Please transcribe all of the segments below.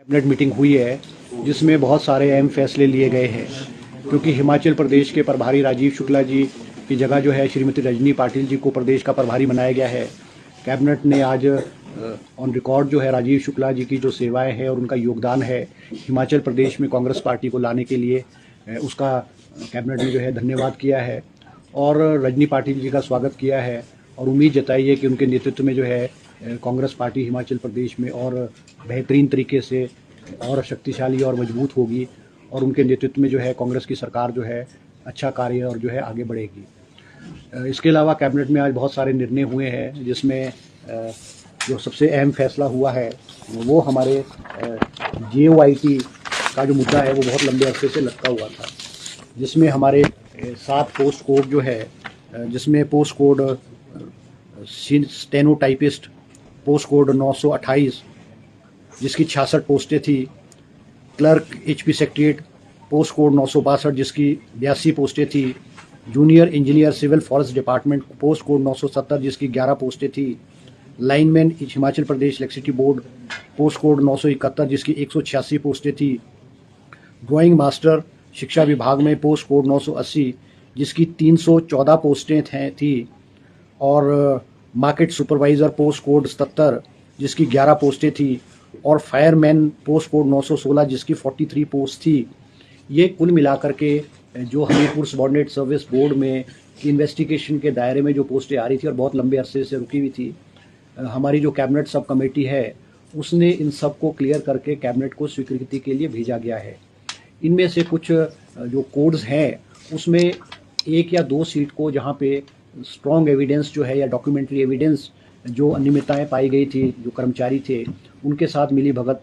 Cabinet meeting हुई है जिसमें बहुत सारे अहम फैसले लिए गए हैं, क्योंकि हिमाचल प्रदेश के प्रभारी राजीव शुक्ला जी की जगह जो है श्रीमती रजनी पाटिल जी को प्रदेश का प्रभारी बनाया गया है। कैबिनेट ने आज ऑन रिकॉर्ड जो है राजीव शुक्ला जी की जो सेवाएं हैं और उनका योगदान है हिमाचल प्रदेश में कांग्रेस पार्टी को लाने के लिए, उसका कैबिनेट ने जो है धन्यवाद किया है और रजनी पाटिल जी का स्वागत किया है और उम्मीद जताई है कि उनके नेतृत्व में जो है कांग्रेस पार्टी हिमाचल प्रदेश में और बेहतरीन तरीके से और शक्तिशाली और मजबूत होगी और उनके नेतृत्व में जो है कांग्रेस की सरकार जो है अच्छा कार्य और जो है आगे बढ़ेगी। इसके अलावा कैबिनेट में आज बहुत सारे निर्णय हुए हैं, जिसमें जो सबसे अहम फैसला हुआ है वो हमारे JOIT का जो मुद्दा है वो बहुत लंबे अरसे से लटका हुआ था, जिसमें हमारे 7 पोस्ट कोड जो है, जिसमें post code stenotypist post code 928 जिसकी 66 पोस्टें थी, clerk HP secretariat post code 962 जिसकी 82 पोस्टें थी, junior engineer civil forest department post code 970 जिसकी 11 पोस्टें थी, lineman Himachal Pradesh electricity board post code 971 जिसकी 186 पोस्टें थी, ड्राइंग मास्टर शिक्षा विभाग में पोस्ट कोड 980 जिसकी 314 पोस्टें थी और मार्केट सुपरवाइज़र पोस्ट कोड 77 जिसकी 11 पोस्टें थी और फायरमैन पोस्ट कोड 916 जिसकी 43 पोस्ट थी। ये कुल मिलाकर के जो हमीरपुर सबॉर्डिनेट सर्विस बोर्ड में इन्वेस्टिगेशन के दायरे में जो पोस्टें आ रही थी और बहुत लंबे अरसे से रुकी हुई थी, हमारी जो कैबिनेट सब कमेटी है उसने इन सब को क्लियर करके कैबिनेट को स्वीकृति के लिए भेजा गया है। इनमें से कुछ जो कोड्स हैं उसमें 1 या 2 सीट को जहाँ पे स्ट्रॉन्ग एविडेंस जो है या डॉक्यूमेंट्री एविडेंस जो अनियमितताएं पाई गई थी, जो कर्मचारी थे उनके साथ मिली भगत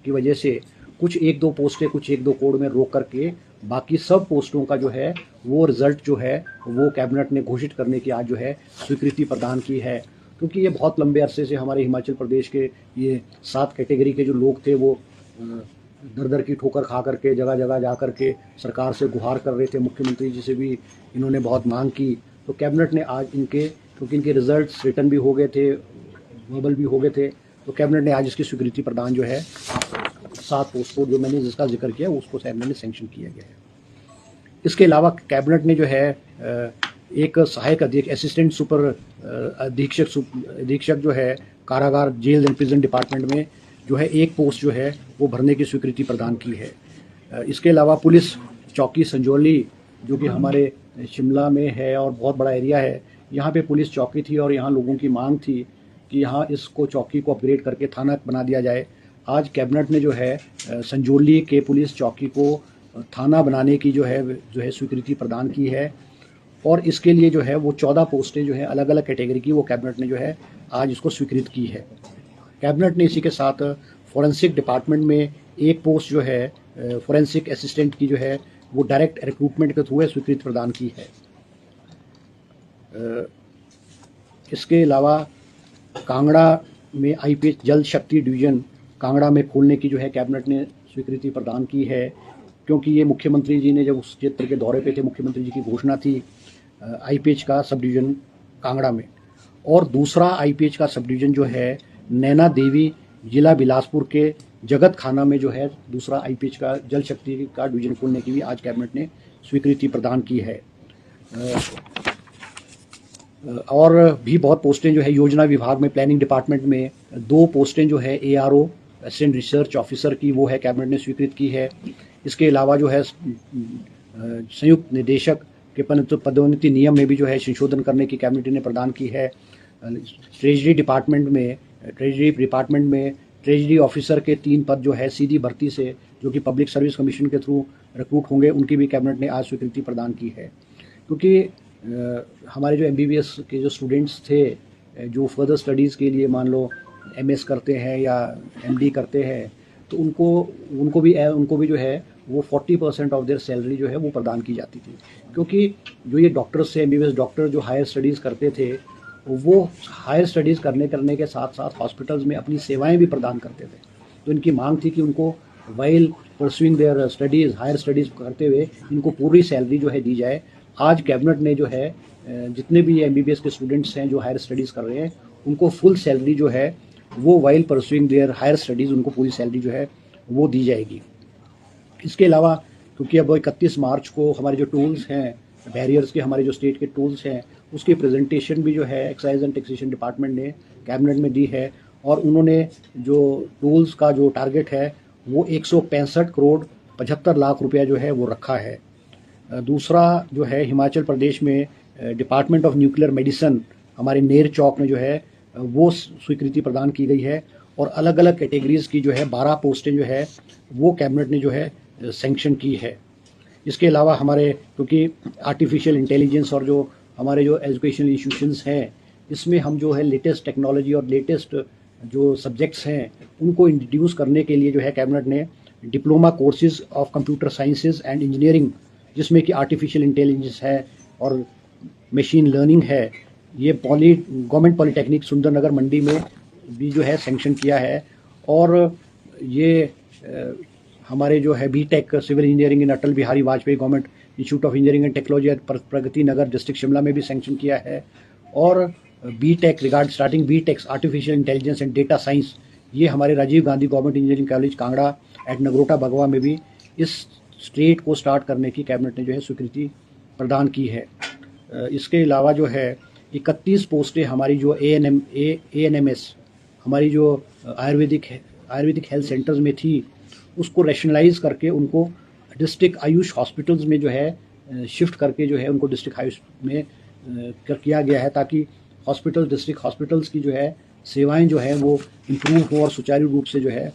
की वजह से कुछ 1-2 पोस्टें कुछ 1-2 कोड में रोक करके बाकी सब पोस्टों का जो है वो रिजल्ट जो है वो कैबिनेट ने घोषित करने की आज जो है स्वीकृति प्रदान की है। क्योंकि ये बहुत लंबे अरसे से हमारे हिमाचल प्रदेश के ये 7 कैटेगरी के जो लोग थे वो दर दर की ठोकर खा करके जगह जगह जा करके सरकार से गुहार कर रहे थे, मुख्यमंत्री जी से भी इन्होंने बहुत मांग की। तो कैबिनेट ने आज इनके, क्योंकि इनके रिजल्ट्स रिटर्न भी हो गए थे, वर्बल भी हो गए थे, तो कैबिनेट ने आज इसकी स्वीकृति प्रदान जो है 7 पोस्ट कोड जो मैंने जिसका जिक्र किया उसको कैबिनेट ने सैंक्शन किया गया है। इसके अलावा कैबिनेट ने जो है एक सहायक असिस्टेंट सुपर अधीक्षक जो है कारागार जेल एंड प्रिजन डिपार्टमेंट में जो है 1 पोस्ट जो है वो भरने की स्वीकृति प्रदान की है। इसके अलावा पुलिस चौकी संजौली जो कि हमारे शिमला में है और बहुत बड़ा एरिया है, यहाँ पे पुलिस चौकी थी और यहाँ लोगों की मांग थी कि यहाँ इसको चौकी को अपग्रेड करके थाना बना दिया जाए। आज कैबिनेट ने जो है संजौली के पुलिस चौकी को थाना बनाने की जो है स्वीकृति प्रदान की है और इसके लिए जो है वो 14 पोस्टें जो है अलग अलग कैटेगरी की वो कैबिनेट ने जो है आज इसको स्वीकृत की है। कैबिनेट ने इसी के साथ फॉरेंसिक डिपार्टमेंट में 1 पोस्ट जो है फॉरेंसिक असिस्टेंट की जो है वो डायरेक्ट रिक्रूटमेंट के थ्रू स्वीकृति प्रदान की है। इसके अलावा कांगड़ा में IPH जल शक्ति डिवीज़न कांगड़ा में खोलने की जो है कैबिनेट ने स्वीकृति प्रदान की है, क्योंकि ये मुख्यमंत्री जी ने जब उस क्षेत्र के दौरे पे थे, मुख्यमंत्री जी की घोषणा थी IPH का सब डिवीज़न कांगड़ा में। और दूसरा IPH का सब डिवीज़न जो है नैना देवी जिला बिलासपुर के जगत खाना में जो है दूसरा IPH का जल शक्ति का डिवीज़न खोलने की भी आज कैबिनेट ने स्वीकृति प्रदान की है। और भी बहुत पोस्टें जो है योजना विभाग में प्लानिंग डिपार्टमेंट में 2 पोस्टें जो है ARO असिस्टेंट रिसर्च ऑफिसर की वो है कैबिनेट ने स्वीकृत की है। इसके अलावा जो है संयुक्त निदेशक के पदोन्नति नियम में भी जो है संशोधन करने की कैबिनेट ने प्रदान की है। ट्रेजरी डिपार्टमेंट में ट्रेजरी ऑफिसर के 3 पद जो है सीधी भर्ती से जो कि पब्लिक सर्विस कमीशन के थ्रू रिक्रूट होंगे उनकी भी कैबिनेट ने आज स्वीकृति प्रदान की है। क्योंकि हमारे जो MBBS के जो स्टूडेंट्स थे जो फर्दर स्टडीज़ के लिए मान लो MS करते हैं या MD करते हैं तो उनको भी जो है वो 40% ऑफ देयर सैलरी जो है वो प्रदान की जाती थी। क्योंकि जो ये डॉक्टर्स थे, MBBS डॉक्टर जो हायर स्टडीज़ करते थे वो हायर स्टडीज़ करने के साथ साथ हॉस्पिटल्स में अपनी सेवाएं भी प्रदान करते थे। तो इनकी मांग थी कि उनको while pursuing their studies higher studies करते हुए इनको पूरी सैलरी जो है दी जाए। आज कैबिनेट ने जो है जितने भी MBBS के स्टूडेंट्स हैं जो हायर स्टडीज़ कर रहे हैं उनको फुल सैलरी जो है वो while pursuing their higher studies उनको पूरी सैलरी जो है वो दी जाएगी। इसके अलावा क्योंकि अब 31 मार्च को हमारे जो टूल्स हैं बैरियर्स के, हमारे जो स्टेट के टूल्स हैं, उसकी प्रेजेंटेशन भी जो है एक्साइज एंड टैक्सेशन डिपार्टमेंट ने कैबिनेट में दी है और उन्होंने जो टूल्स का जो टारगेट है वो 165 करोड़ 75 लाख रुपया जो है वो रखा है। दूसरा जो है हिमाचल प्रदेश में डिपार्टमेंट ऑफ न्यूक्लियर मेडिसिन हमारे नेर चौक में जो है वो स्वीकृति प्रदान की गई है और अलग अलग कैटेगरीज की जो है 12 पोस्टें जो है वो कैबिनेट ने जो है सैंक्शन की है। इसके अलावा हमारे क्योंकि आर्टिफिशियल इंटेलिजेंस और जो हमारे जो एजुकेशनल इंस्टीट्यूशंस हैं इसमें हम जो है लेटेस्ट टेक्नोलॉजी और लेटेस्ट जो सब्जेक्ट्स हैं उनको इंट्रोड्यूस करने के लिए जो है कैबिनेट ने diploma courses of computer sciences and engineering जिसमें कि आर्टिफिशियल इंटेलिजेंस है और मशीन लर्निंग है, ये गवर्नमेंट पॉलीटेक्निक सुंदरनगर मंडी में भी जो है सैंक्शन किया है। और ये हमारे जो है BTech civil engineering in Atal Bihari Vajpayee government institute of engineering and technology Pragati Nagar district Shimla में भी सैंक्शन किया है। और BTech starting BTechs artificial intelligence and data science ये हमारे Rajiv Gandhi government engineering college Kangra at Nagrota Bhagwa में भी इस स्ट्रेट को स्टार्ट करने की कैबिनेट ने जो है स्वीकृति प्रदान की है। इसके अलावा जो है 31 पोस्टें हमारी जो ANMS हमारी जो आयुर्वेदिक हेल्थ सेंटर्स में थी उसको रैशनलाइज करके उनको डिस्ट्रिक्ट आयुष हॉस्पिटल्स में जो है शिफ्ट करके जो है उनको डिस्ट्रिक्ट आयुष में किया गया है ताकि डिस्ट्रिक्ट हॉस्पिटल्स की जो है सेवाएं जो है वो इम्प्रूव हो और सुचारू रूप से जो है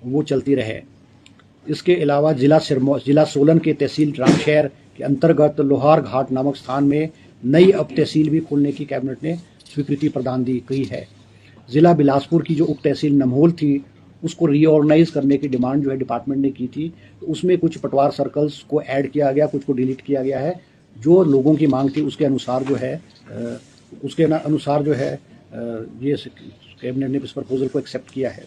वो चलती रहे। इसके अलावा जिला सोलन के तहसील रामशहर के अंतर्गत लोहार घाट नामक स्थान में नई अब तहसील भी खोलने की कैबिनेट ने स्वीकृति प्रदान दी गई है। ज़िला बिलासपुर की जो उप तहसील नमहोल थी उसको रीऑर्गेनाइज करने की डिमांड जो है डिपार्टमेंट ने की थी, तो उसमें कुछ पटवार सर्कल्स को ऐड किया गया, कुछ को डिलीट किया गया है। जो लोगों की मांग थी उसके अनुसार जो है ये कैबिनेट ने इस प्रपोजल को एक्सेप्ट किया है।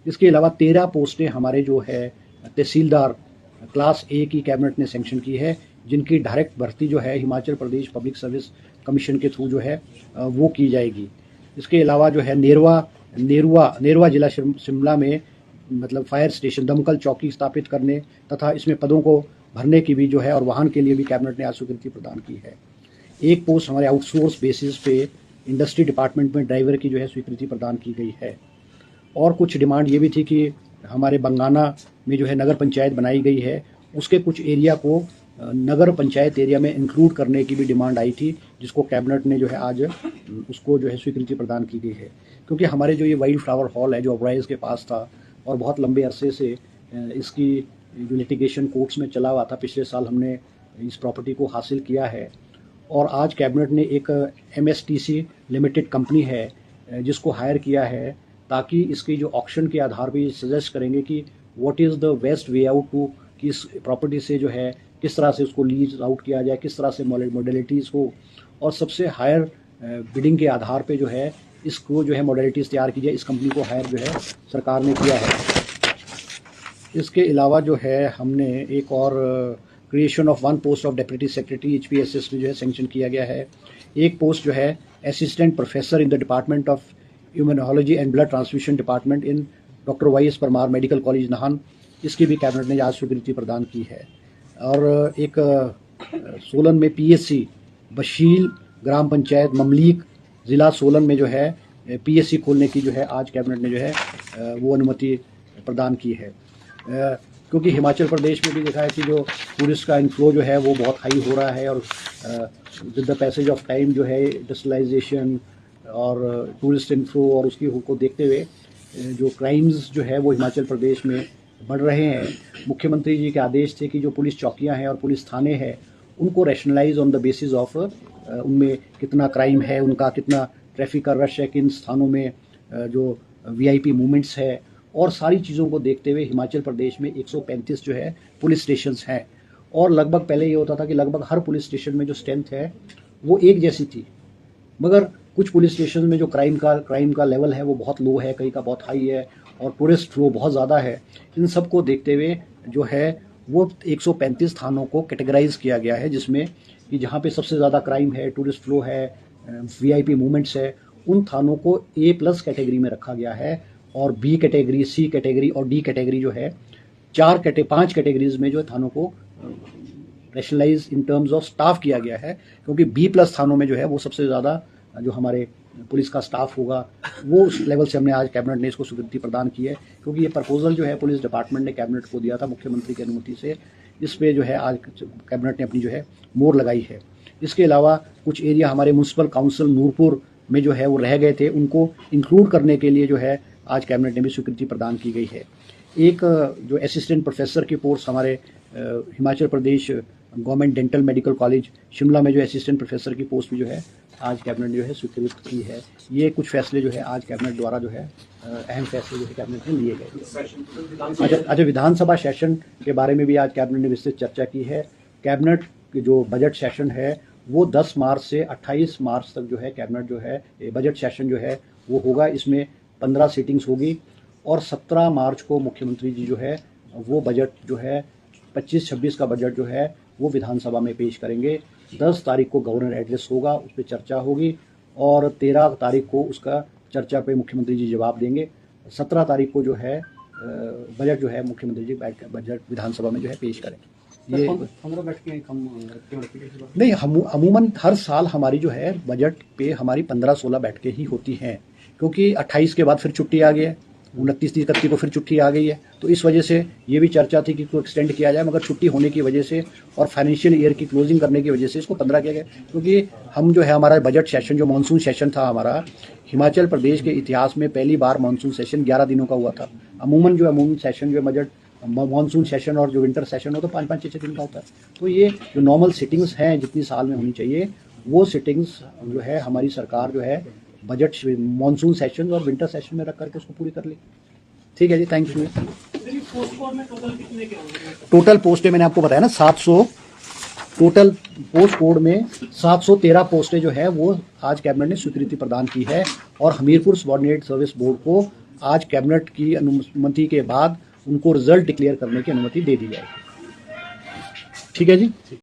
इसके अलावा 13 पोस्टें हमारे जो है तहसीलदार क्लास A की कैबिनेट ने सैंक्शन की है जिनकी डायरेक्ट भर्ती जो है Himachal Pradesh public service commission के थ्रू जो है वो की जाएगी। इसके अलावा जो है नेरुआ जिला शिमला में मतलब फायर स्टेशन दमकल चौकी स्थापित करने तथा इसमें पदों को भरने की भी जो है और वाहन के लिए भी कैबिनेट ने आज स्वीकृति प्रदान की है। एक पोस्ट हमारे आउटसोर्स बेसिस पे इंडस्ट्री डिपार्टमेंट में ड्राइवर की जो है स्वीकृति प्रदान की गई है। और कुछ डिमांड ये भी थी कि हमारे बंगाना में जो है नगर पंचायत बनाई गई है उसके कुछ एरिया को नगर पंचायत एरिया में इंक्लूड करने की भी डिमांड आई थी जिसको कैबिनेट ने जो है आज उसको जो है स्वीकृति प्रदान की गई है। क्योंकि हमारे जो ये वाइल्ड फ्लावर हॉल है जो ओबराइज के पास था और बहुत लंबे अरसे से इसकी जो लिटिगेशन कोर्ट्स में चला हुआ था, पिछले साल हमने इस प्रॉपर्टी को हासिल किया है और आज कैबिनेट ने एक MSTC लिमिटेड कंपनी है जिसको हायर किया है ताकि इसकी जो ऑक्शन के आधार पर सजेस्ट करेंगे कि what is the best way out to कि इस प्रॉपर्टी से जो है किस तरह से उसको लीज आउट किया जाए, किस तरह से मॉडलिटीज़ हो और सबसे हायर बिडिंग के आधार पे जो है इसको जो है मॉडलिटीज़ तैयार की जाए। इस कंपनी को हायर जो है सरकार ने किया है। इसके अलावा जो है हमने एक और creation of 1 post of deputy secretary HPSS में जो है सैंक्शन किया गया है। एक पोस्ट जो है assistant professor in the department of immunology and blood transfusion department in doctor YS Parmar medical college Nahan, इसकी भी कैबिनेट ने आज स्वीकृति प्रदान की है। और एक सोलन में PSC बशील ग्राम पंचायत ममलीक ज़िला सोलन में जो है PSC खोलने की जो है आज कैबिनेट ने जो है वो अनुमति प्रदान की है। क्योंकि हिमाचल प्रदेश में भी देखा है कि जो टूरिस्ट का इनफ्लो जो है वो बहुत हाई हो रहा है और with the passage of time जो है इंडस्ट्रियलाइजेशन और टूरिस्ट इनफ्लो और उसकी को देखते हुए जो क्राइम्स जो है वो हिमाचल प्रदेश में बढ़ रहे हैं। मुख्यमंत्री जी के आदेश थे कि जो पुलिस चौकियां हैं और पुलिस थाने हैं उनको rationalise on the basis of उनमें कितना क्राइम है, उनका कितना ट्रैफिक का रश है, किन स्थानों में जो VIP मूवमेंट्स है और सारी चीज़ों को देखते हुए हिमाचल प्रदेश में 135 जो है पुलिस स्टेशंस हैं। और लगभग पहले ये होता था कि लगभग हर पुलिस स्टेशन में जो स्ट्रेंथ है वो एक जैसी थी, मगर कुछ पुलिस स्टेशन में जो क्राइम का लेवल है वो बहुत लो है, कहीं का बहुत हाई है और टूरिस्ट फ्लो बहुत ज़्यादा है। इन सब को देखते हुए जो है वो 135 थानों को कैटेगराइज किया गया है जिसमें कि जहाँ पे सबसे ज़्यादा क्राइम है, टूरिस्ट फ्लो है, VIP मूवमेंट्स है, उन थानों को A+ कैटेगरी में रखा गया है और B कैटेगरी, C कैटेगरी और D कैटेगरी जो है 5 कैटेगरीज में जो है थानों को rationalise in terms of staff किया गया है, क्योंकि B+ थानों में जो है वो सबसे ज़्यादा जो हमारे पुलिस का स्टाफ होगा वो उस लेवल से हमने आज कैबिनेट ने इसको स्वीकृति प्रदान की है, क्योंकि ये प्रपोजल जो है पुलिस डिपार्टमेंट ने कैबिनेट को दिया था मुख्यमंत्री की अनुमति से। इस पे जो है आज कैबिनेट ने अपनी जो है मोहर लगाई है। इसके अलावा कुछ एरिया हमारे म्यूनसिपल काउंसिल नूरपुर में जो है वो रह गए थे, उनको इंक्लूड करने के लिए जो है आज कैबिनेट ने भी स्वीकृति प्रदान की गई है। एक जो असिस्टेंट प्रोफेसर की पोस्ट हमारे Himachal Pradesh government dental medical college Shimla में जो असिस्टेंट प्रोफेसर की पोस्ट भी जो है आज कैबिनेट ने जो है स्वीकृत की है। ये कुछ फैसले जो है आज कैबिनेट द्वारा जो है अहम फैसले जो है कैबिनेट में लिए गए। अच्छा, विधानसभा सेशन के बारे में भी आज कैबिनेट ने विस्तृत चर्चा की है। कैबिनेट के जो बजट सेशन है वो 10 मार्च से 28 मार्च तक जो है कैबिनेट जो है बजट सेशन जो है वो होगा। इसमें 15 सीटिंग्स होगी और 17 मार्च को मुख्यमंत्री जी जो है वो बजट जो है 25-26 का बजट जो है वो विधानसभा में पेश करेंगे। 10 तारीख को गवर्नर एड्रेस होगा, उस पर चर्चा होगी और 13 तारीख को उसका चर्चा पे मुख्यमंत्री जी जवाब देंगे। 17 तारीख को जो है बजट जो है मुख्यमंत्री जी बजट विधानसभा में जो है पेश करेंगे। ये 15 बैठकें नहीं, अमूमन हर साल हमारी जो है बजट पे हमारी 15-16 बैठकें ही होती हैं, क्योंकि 28 के बाद फिर छुट्टी आ गई है, 29-31 को फिर छुट्टी आ गई है। तो इस वजह से ये भी चर्चा थी कि इसको एक्सटेंड किया जाए, मगर छुट्टी होने की वजह से और फाइनेंशियल ईयर की क्लोजिंग करने की वजह से इसको 15 किया गया, क्योंकि हम जो है हमारा बजट सेशन जो मानसून सेशन था हमारा हिमाचल प्रदेश के इतिहास में पहली बार मानसून सेशन 11 दिनों का हुआ था। अमूमन जो अमूमन सेशन जो बजट मानसून सेशन और जो विंटर सेशन हो तो 5-5, 6-6 दिन का होता है। तो ये जो नॉर्मल सिटिंग्स हैं जितनी साल में होनी चाहिए वो सिटिंग्स जो है हमारी सरकार जो है बजट मानसून सेशन और विंटर सेशन में रख करके उसको पूरी कर ली। ठीक है जी, थैंक यू। टोटल पोस्टें मैंने आपको बताया ना 700, टोटल पोस्ट कोड में 713 पोस्टें जो है वो आज कैबिनेट ने स्वीकृति प्रदान की है और हमीरपुर सबऑर्डिनेट सर्विस बोर्ड को आज कैबिनेट की अनुमति के बाद उनको रिजल्ट डिक्लेयर करने की अनुमति दे दी जाएगी। ठीक है जी।